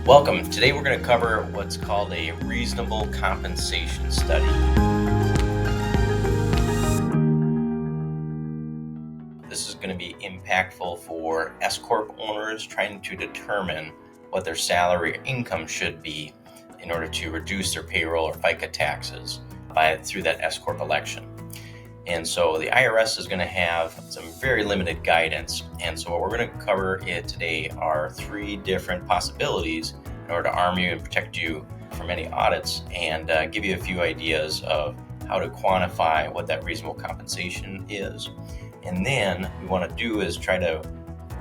Welcome. Today we're going to cover what's called a reasonable compensation study. This is going to be impactful for S-Corp owners trying to determine what their salary or income should be in order to reduce their payroll or FICA taxes through that S-Corp election. And so the IRS is going to have some very limited guidance. And so what we're going to cover today are three different possibilities in order to arm you and protect you from any audits and give you a few ideas of how to quantify what that reasonable compensation is. And then what we want to do is try to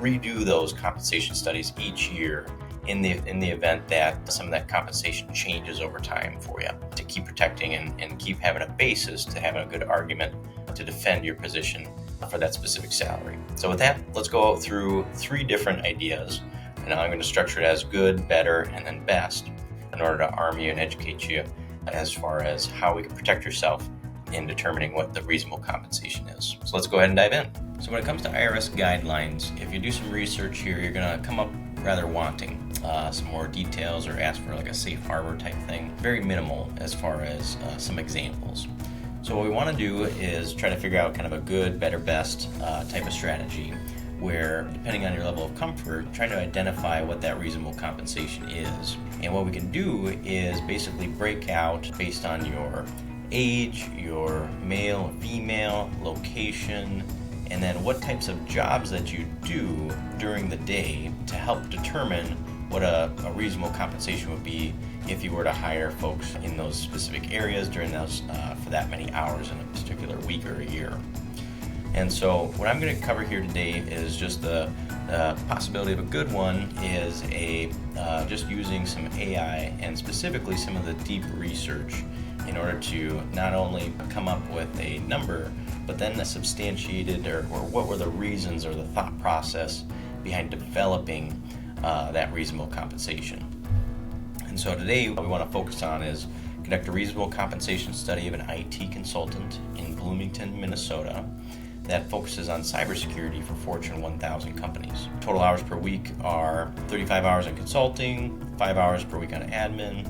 redo those compensation studies each year in the event that some of that compensation changes over time for you, to keep protecting and keep having a basis to have a good argument to defend your position for that specific salary. So with that, let's go through three different ideas, and I'm going to structure it as good, better, and then best in order to arm you and educate you as far as how we can protect yourself in determining what the reasonable compensation is. So let's go ahead and dive in. So when it comes to IRS guidelines, if you do some research here, you're going to come up rather wanting some more details or ask for like a safe harbor type thing. Very minimal as far as some examples. So what we want to do is try to figure out kind of a good, better, best type of strategy where, depending on your level of comfort, trying to identify what that reasonable compensation is. And what we can do is basically break out based on your age, your male, female, location, and then what types of jobs that you do during the day to help determine what a reasonable compensation would be if you were to hire folks in those specific areas during those for that many hours in a particular week or a year. And so what I'm going to cover here today is just the possibility of a good one is just using some AI and specifically some of the deep research in order to not only come up with a number, but then substantiated or what were the reasons or the thought process behind developing that reasonable compensation. And so today what we want to focus on is conduct a reasonable compensation study of an IT consultant in Bloomington, Minnesota that focuses on cybersecurity for Fortune 1000 companies. Total hours per week are 35 hours in consulting, 5 hours per week on admin,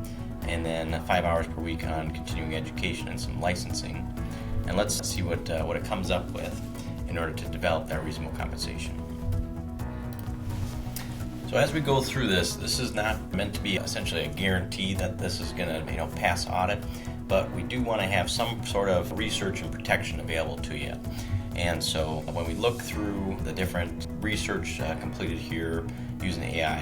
and then 5 hours per week on continuing education and some licensing. And let's see what it comes up with in order to develop that reasonable compensation. So as we go through this is not meant to be essentially a guarantee that this is going to pass audit, but we do want to have some sort of research and protection available to you. And so when we look through the different research completed here using AI,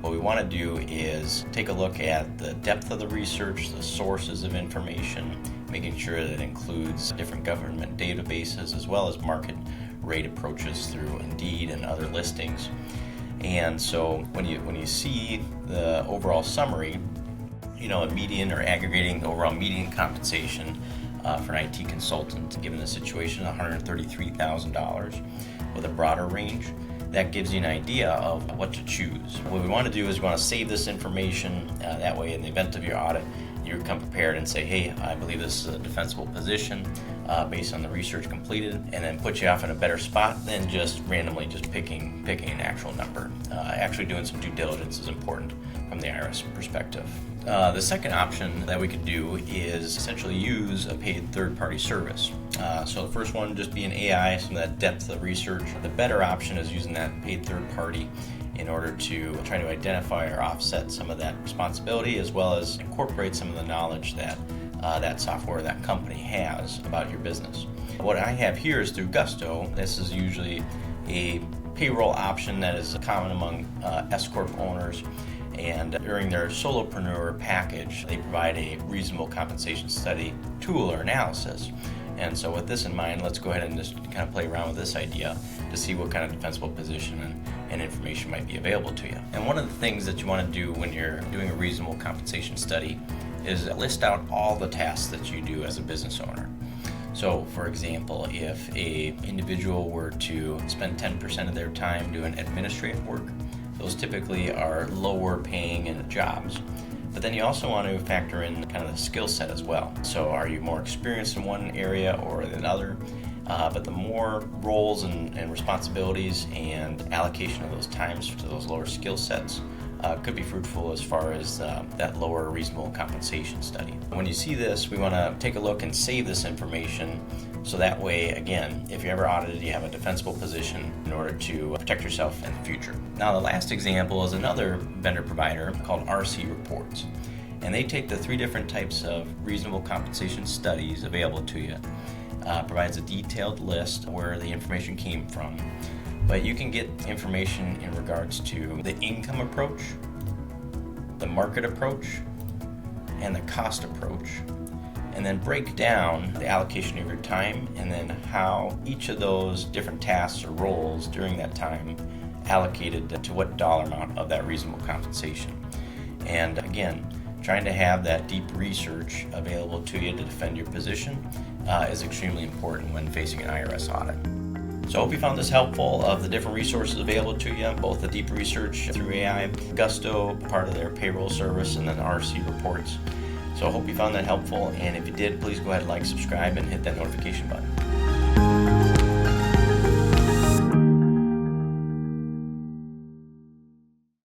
what we want to do is take a look at the depth of the research, the sources of information, making sure that it includes different government databases as well as market rate approaches through Indeed and other listings. And so when you see the overall summary, a median or aggregating the overall median compensation for an IT consultant, given the situation, $133,000 with a broader range, that gives you an idea of what to choose. What we want to do is we want to save this information. That way, in the event of your audit, you come prepared and say, hey, I believe this is a defensible position based on the research completed, and then put you off in a better spot than just randomly just picking an actual number. Actually doing some due diligence is important from the IRS perspective. The second option that we could do is essentially use a paid third-party service. So the first one, just be an AI, some of that depth of research. The better option is using that paid third party in order to try to identify or offset some of that responsibility, as well as incorporate some of the knowledge that that software, that company has about your business. What I have here is through Gusto. This is usually a payroll option that is common among S-Corp owners. And during their solopreneur package, they provide a reasonable compensation study tool or analysis. And so with this in mind, let's go ahead and just kind of play around with this idea to see what kind of defensible position and information might be available to you. And one of the things that you want to do when you're doing a reasonable compensation study is list out all the tasks that you do as a business owner. So for example, if an individual were to spend 10% of their time doing administrative work, those typically are lower paying jobs. But then you also want to factor in kind of the skill set as well. So are you more experienced in one area or another? But the more roles and responsibilities and allocation of those times to those lower skill sets, could be fruitful as far as that lower reasonable compensation study. When you see this, we want to take a look and save this information so that way, again, if you're ever audited, you have a defensible position in order to protect yourself in the future. Now, the last example is another vendor provider called RC Reports. And they take the 3 different types of reasonable compensation studies available to you. Provides a detailed list where the information came from. But you can get information in regards to the income approach, the market approach, and the cost approach. And then break down the allocation of your time and then how each of those different tasks or roles during that time allocated to what dollar amount of that reasonable compensation. And again, trying to have that deep research available to you to defend your position is extremely important when facing an IRS audit. So I hope you found this helpful of the different resources available to you, both the deep research through AI, Gusto, part of their payroll service, and then RC Reports. So I hope you found that helpful, and if you did, please go ahead and like, subscribe, and hit that notification button.